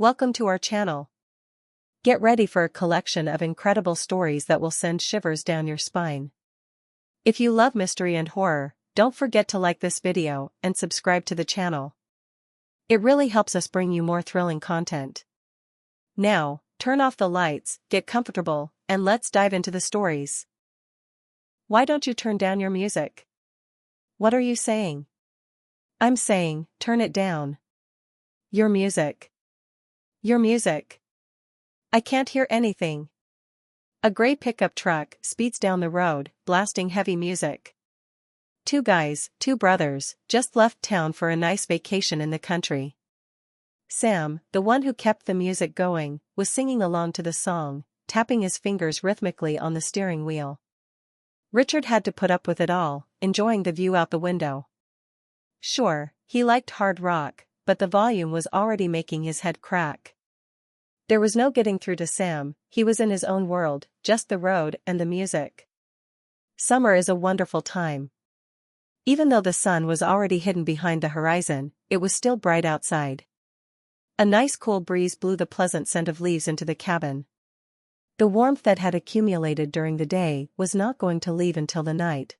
Welcome to our channel. Get ready for a collection of incredible stories that will send shivers down your spine. If you love mystery and horror, don't forget to like this video and subscribe to the channel. It really helps us bring you more thrilling content. Now, turn off the lights, get comfortable, and let's dive into the stories. Why don't you turn down your music? What are you saying? I'm saying, turn it down. Your music. Your music. I can't hear anything. A gray pickup truck speeds down the road, blasting heavy music. Two brothers, just left town for a nice vacation in the country. Sam, the one who kept the music going, was singing along to the song, tapping his fingers rhythmically on the steering wheel. Richard had to put up with it all, enjoying the view out the window. Sure, he liked hard rock, but the volume was already making his head crack. There was no getting through to Sam, he was in his own world, just the road and the music. Summer is a wonderful time. Even though the sun was already hidden behind the horizon, it was still bright outside. A nice cool breeze blew the pleasant scent of leaves into the cabin. The warmth that had accumulated during the day was not going to leave until the night.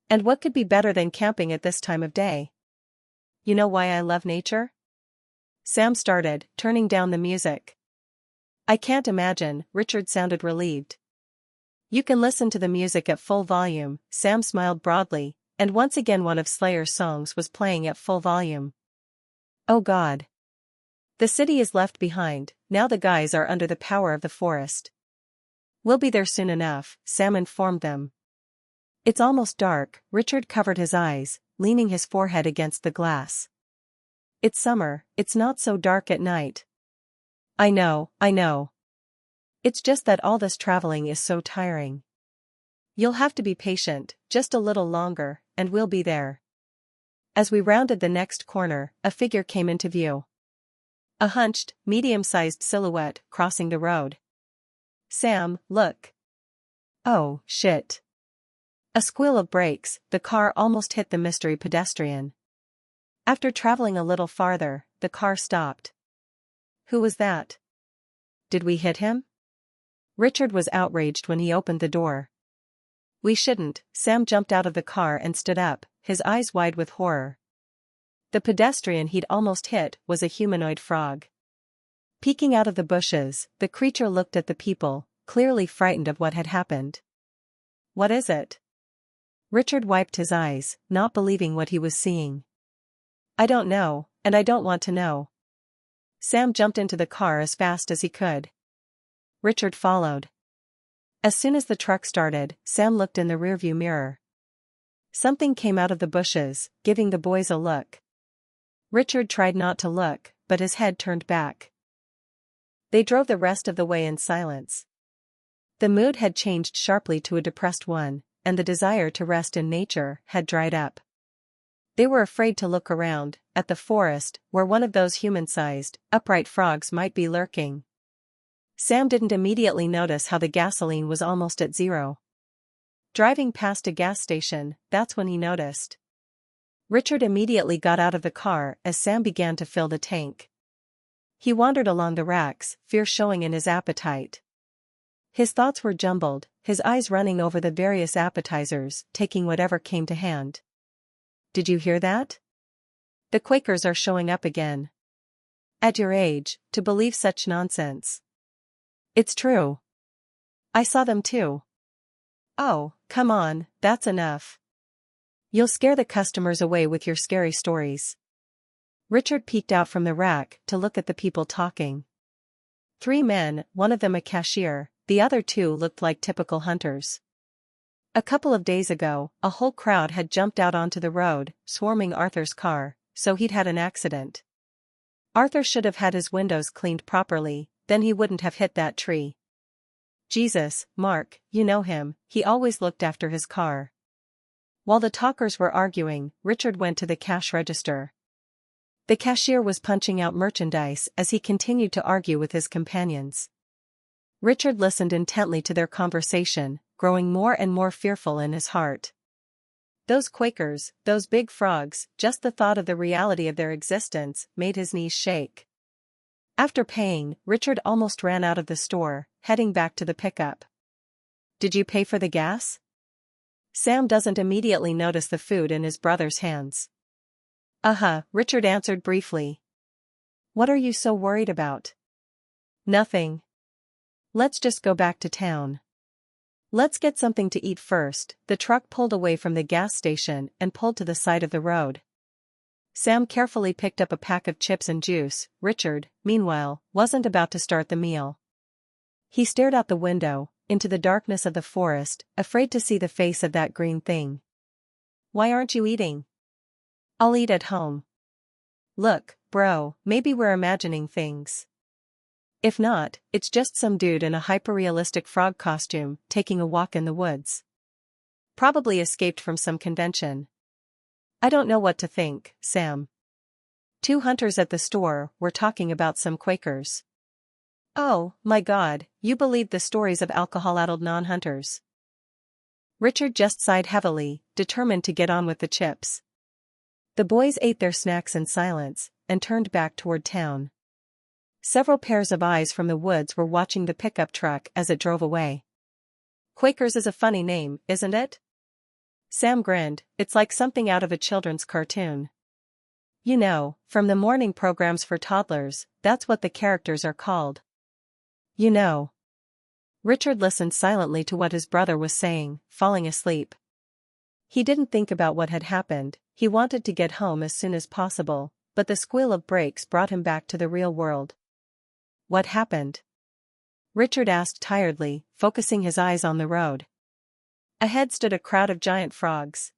And what could be better than camping at this time of day? You know why I love nature? Sam started, turning down the music. I can't imagine, Richard sounded relieved. You can listen to the music at full volume, Sam smiled broadly, and once again one of Slayer's songs was playing at full volume. Oh God. The city is left behind, now the guys are under the power of the forest. We'll be there soon enough, Sam informed them. It's almost dark, Richard covered his eyes, leaning his forehead against the glass. It's summer, it's not so dark at night. I know. It's just that all this traveling is so tiring. You'll have to be patient, just a little longer, and we'll be there. As we rounded the next corner, a figure came into view. A hunched, medium-sized silhouette crossing the road. Sam, look. Oh, shit. A squeal of brakes, the car almost hit the mystery pedestrian. After traveling a little farther, the car stopped. Who was that? Did we hit him? Richard was outraged when he opened the door. We shouldn't, Sam jumped out of the car and stood up, his eyes wide with horror. The pedestrian he'd almost hit was a humanoid frog. Peeking out of the bushes, the creature looked at the people, clearly frightened of what had happened. What is it? Richard wiped his eyes, not believing what he was seeing. I don't know, and I don't want to know. Sam jumped into the car as fast as he could. Richard followed. As soon as the truck started, Sam looked in the rearview mirror. Something came out of the bushes, giving the boys a look. Richard tried not to look, but his head turned back. They drove the rest of the way in silence. The mood had changed sharply to a depressed one, and the desire to rest in nature had dried up. They were afraid to look around, at the forest, where one of those human-sized, upright frogs might be lurking. Sam didn't immediately notice how the gasoline was almost at zero. Driving past a gas station, that's when he noticed. Richard immediately got out of the car as Sam began to fill the tank. He wandered along the racks, fear showing in his appetite. His thoughts were jumbled, his eyes running over the various appetizers, taking whatever came to hand. Did you hear that? The Quakers are showing up again. At your age, to believe such nonsense. It's true. I saw them too. Oh, come on, that's enough. You'll scare the customers away with your scary stories. Richard peeked out from the rack to look at the people talking. 3 men, one of them a cashier, the other 2 looked like typical hunters. A couple of days ago, a whole crowd had jumped out onto the road, swarming Arthur's car, so he'd had an accident. Arthur should have had his windows cleaned properly, then he wouldn't have hit that tree. Jesus, Mark, you know him, he always looked after his car. While the talkers were arguing, Richard went to the cash register. The cashier was punching out merchandise as he continued to argue with his companions. Richard listened intently to their conversation, growing more and more fearful in his heart. Those Quakers, those big frogs, just the thought of the reality of their existence, made his knees shake. After paying, Richard almost ran out of the store, heading back to the pickup. "Did you pay for the gas?" Sam doesn't immediately notice the food in his brother's hands. "Uh-huh," Richard answered briefly. "What are you so worried about?" "Nothing. Let's just go back to town. Let's get something to eat first." The truck pulled away from the gas station and pulled to the side of the road. Sam carefully picked up a pack of chips and juice. Richard, meanwhile, wasn't about to start the meal. He stared out the window, into the darkness of the forest, afraid to see the face of that green thing. "Why aren't you eating?" "I'll eat at home." "Look, bro, maybe we're imagining things. If not, it's just some dude in a hyper-realistic frog costume, taking a walk in the woods. Probably escaped from some convention." "I don't know what to think, Sam. Two hunters at the store were talking about some Quakers." "Oh, my God, you believed the stories of alcohol-addled non-hunters." Richard just sighed heavily, determined to get on with the chips. The boys ate their snacks in silence, and turned back toward town. Several pairs of eyes from the woods were watching the pickup truck as it drove away. "Quakers is a funny name, isn't it?" Sam grinned. "It's like something out of a children's cartoon. You know, from the morning programs for toddlers, that's what the characters are called." "You know." Richard listened silently to what his brother was saying, falling asleep. He didn't think about what had happened. He wanted to get home as soon as possible, but the squeal of brakes brought him back to the real world. "What happened?" Richard asked tiredly, focusing his eyes on the road. Ahead stood a crowd of giant frogs.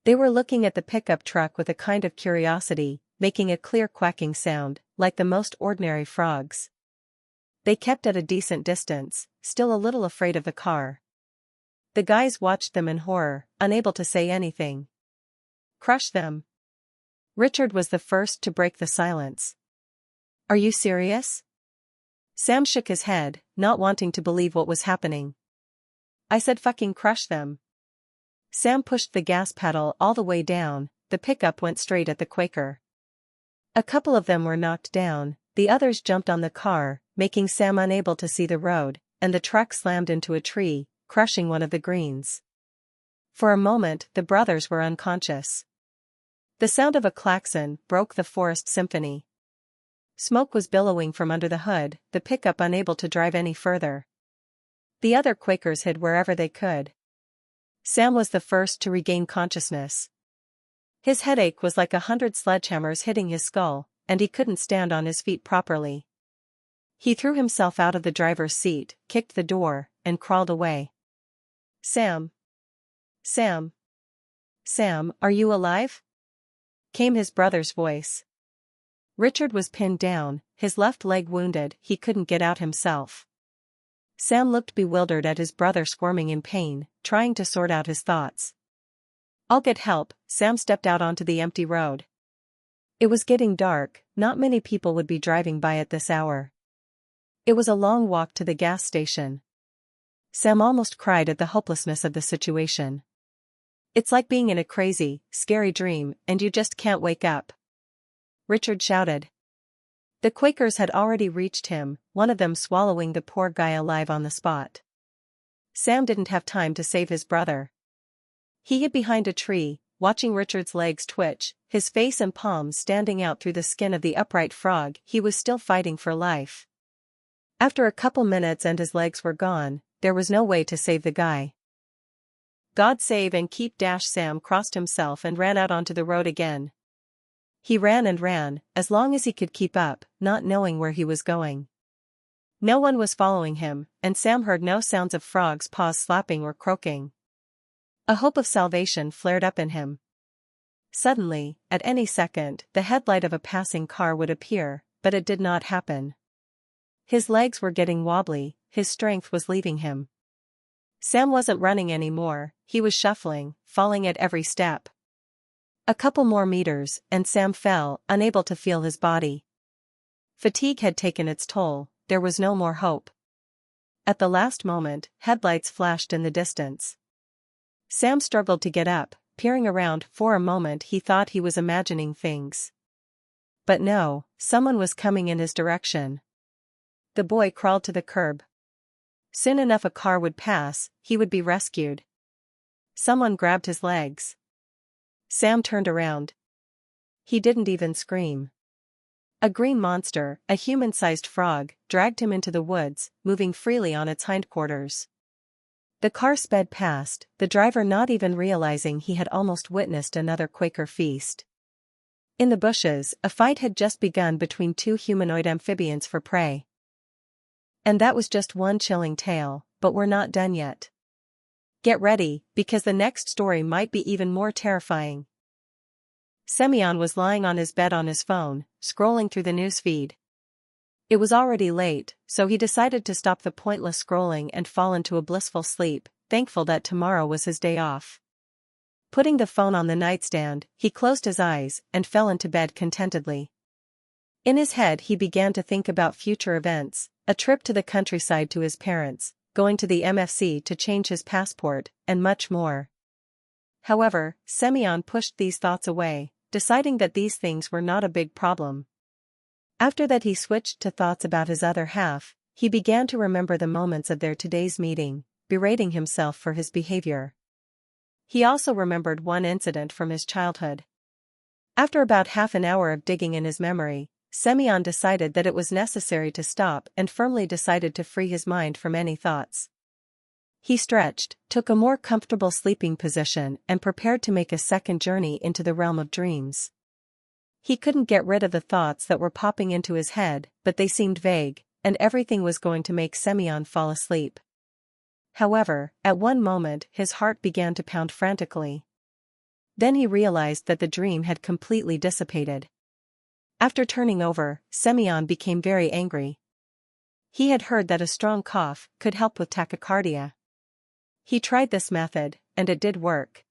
They were looking at the pickup truck with a kind of curiosity, making a clear quacking sound, like the most ordinary frogs. They kept at a decent distance, still a little afraid of the car. The guys watched them in horror, unable to say anything. "Crush them." Richard was the first to break the silence. "Are you serious?" Sam shook his head, not wanting to believe what was happening. "I said fucking crush them." Sam pushed the gas pedal all the way down. The pickup went straight at the Quaker. A couple of them were knocked down, the others jumped on the car, making Sam unable to see the road, and the truck slammed into a tree, crushing one of the greens. For a moment, the brothers were unconscious. The sound of a klaxon broke the forest symphony. Smoke was billowing from under the hood, the pickup unable to drive any further. The other Quakers hid wherever they could. Sam was the first to regain consciousness. His headache was like 100 sledgehammers hitting his skull, and he couldn't stand on his feet properly. He threw himself out of the driver's seat, kicked the door, and crawled away. "Sam. Sam. Sam, are you alive?" came his brother's voice. Richard was pinned down, his left leg wounded, he couldn't get out himself. Sam looked bewildered at his brother squirming in pain, trying to sort out his thoughts. "I'll get help." Sam stepped out onto the empty road. It was getting dark, not many people would be driving by at this hour. It was a long walk to the gas station. Sam almost cried at the hopelessness of the situation. "It's like being in a crazy, scary dream, and you just can't wake up," Richard shouted. The Quakers had already reached him, one of them swallowing the poor guy alive on the spot. Sam didn't have time to save his brother. He hid behind a tree, watching Richard's legs twitch, his face and palms standing out through the skin of the upright frog. He was still fighting for life. After a couple minutes and his legs were gone, there was no way to save the guy. "God save and keep." Sam crossed himself and ran out onto the road again. He ran and ran, as long as he could keep up, not knowing where he was going. No one was following him, and Sam heard no sounds of frogs' paws slapping or croaking. A hope of salvation flared up in him. Suddenly, at any second, the headlight of a passing car would appear, but it did not happen. His legs were getting wobbly, his strength was leaving him. Sam wasn't running anymore, he was shuffling, falling at every step. A couple more meters, and Sam fell, unable to feel his body. Fatigue had taken its toll, there was no more hope. At the last moment, headlights flashed in the distance. Sam struggled to get up, peering around. For a moment he thought he was imagining things. But no, someone was coming in his direction. The boy crawled to the curb. Soon enough a car would pass, he would be rescued. Someone grabbed his legs. Sam turned around. He didn't even scream. A green monster, a human-sized frog, dragged him into the woods, moving freely on its hindquarters. The car sped past, the driver not even realizing he had almost witnessed another Quaker feast. In the bushes, a fight had just begun between two humanoid amphibians for prey. And that was just one chilling tale, but we're not done yet. Get ready, because the next story might be even more terrifying. Semyon was lying on his bed on his phone, scrolling through the newsfeed. It was already late, so he decided to stop the pointless scrolling and fall into a blissful sleep, thankful that tomorrow was his day off. Putting the phone on the nightstand, he closed his eyes and fell into bed contentedly. In his head he began to think about future events, a trip to the countryside to his parents, going to the MFC to change his passport, and much more. However, Semyon pushed these thoughts away, deciding that these things were not a big problem. After that he switched to thoughts about his other half. He began to remember the moments of their today's meeting, berating himself for his behavior. He also remembered one incident from his childhood. After about half an hour of digging in his memory, Semyon decided that it was necessary to stop and firmly decided to free his mind from any thoughts. He stretched, took a more comfortable sleeping position and prepared to make a second journey into the realm of dreams. He couldn't get rid of the thoughts that were popping into his head, but they seemed vague, and everything was going to make Semyon fall asleep. However, at one moment his heart began to pound frantically. Then he realized that the dream had completely dissipated. After turning over, Semyon became very angry. He had heard that a strong cough could help with tachycardia. He tried this method, and it did work.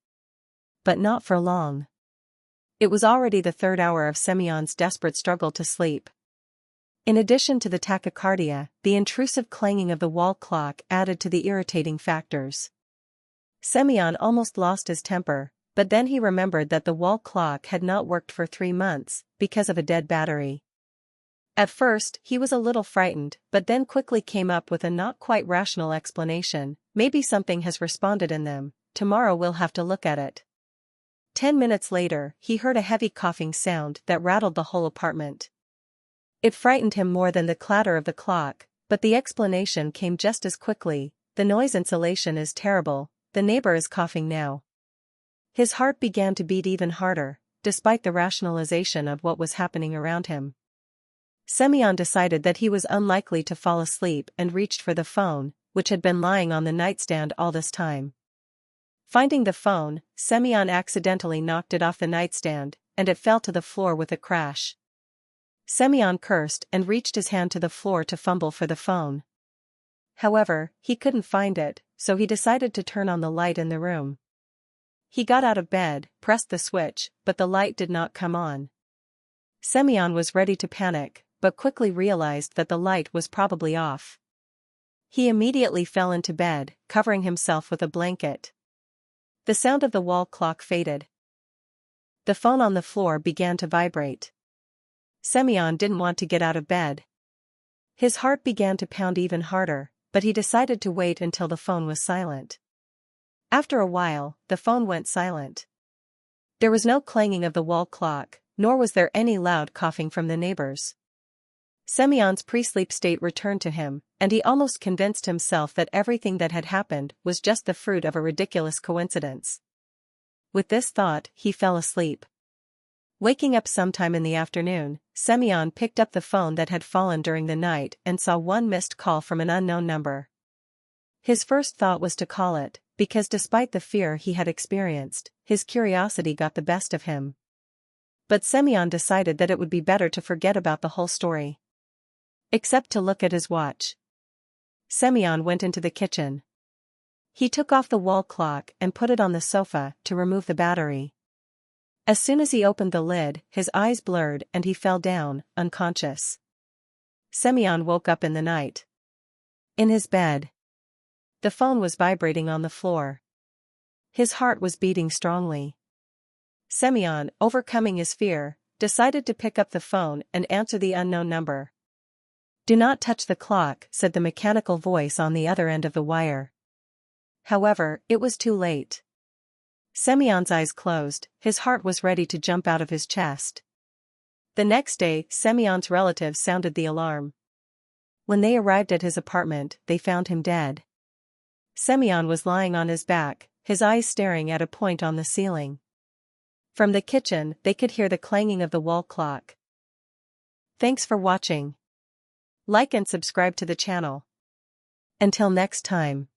But not for long. It was already the third hour of Semyon's desperate struggle to sleep. In addition to the tachycardia, the intrusive clanging of the wall clock added to the irritating factors. Semyon almost lost his temper, but then he remembered that the wall clock had not worked for 3 months, because of a dead battery. At first, he was a little frightened, but then quickly came up with a not quite rational explanation. Maybe something has responded in them, tomorrow we'll have to look at it. 10 minutes later, he heard a heavy coughing sound that rattled the whole apartment. It frightened him more than the clatter of the clock, but the explanation came just as quickly. The noise insulation is terrible, the neighbor is coughing now. His heart began to beat even harder, despite the rationalization of what was happening around him. Semyon decided that he was unlikely to fall asleep and reached for the phone, which had been lying on the nightstand all this time. Finding the phone, Semyon accidentally knocked it off the nightstand, and it fell to the floor with a crash. Semyon cursed and reached his hand to the floor to fumble for the phone. However, he couldn't find it, so he decided to turn on the light in the room. He got out of bed, pressed the switch, but the light did not come on. Semyon was ready to panic, but quickly realized that the light was probably off. He immediately fell into bed, covering himself with a blanket. The sound of the wall clock faded. The phone on the floor began to vibrate. Semyon didn't want to get out of bed. His heart began to pound even harder, but he decided to wait until the phone was silent. After a while, the phone went silent. There was no clanging of the wall clock, nor was there any loud coughing from the neighbors. Semyon's pre-sleep state returned to him, and he almost convinced himself that everything that had happened was just the fruit of a ridiculous coincidence. With this thought, he fell asleep. Waking up sometime in the afternoon, Semyon picked up the phone that had fallen during the night and saw one missed call from an unknown number. His first thought was to call it, because despite the fear he had experienced, his curiosity got the best of him. But Semyon decided that it would be better to forget about the whole story. Except to look at his watch. Semyon went into the kitchen. He took off the wall clock and put it on the sofa to remove the battery. As soon as he opened the lid, his eyes blurred and he fell down, unconscious. Semyon woke up in the night. In his bed. The phone was vibrating on the floor. His heart was beating strongly. Semyon, overcoming his fear, decided to pick up the phone and answer the unknown number. "Do not touch the clock," said the mechanical voice on the other end of the wire. However, it was too late. Semyon's eyes closed, his heart was ready to jump out of his chest. The next day, Semyon's relatives sounded the alarm. When they arrived at his apartment, they found him dead. Semyon was lying on his back, his eyes staring at a point on the ceiling. From the kitchen, they could hear the clanging of the wall clock. Thanks for watching. Like and subscribe to the channel. Until next time.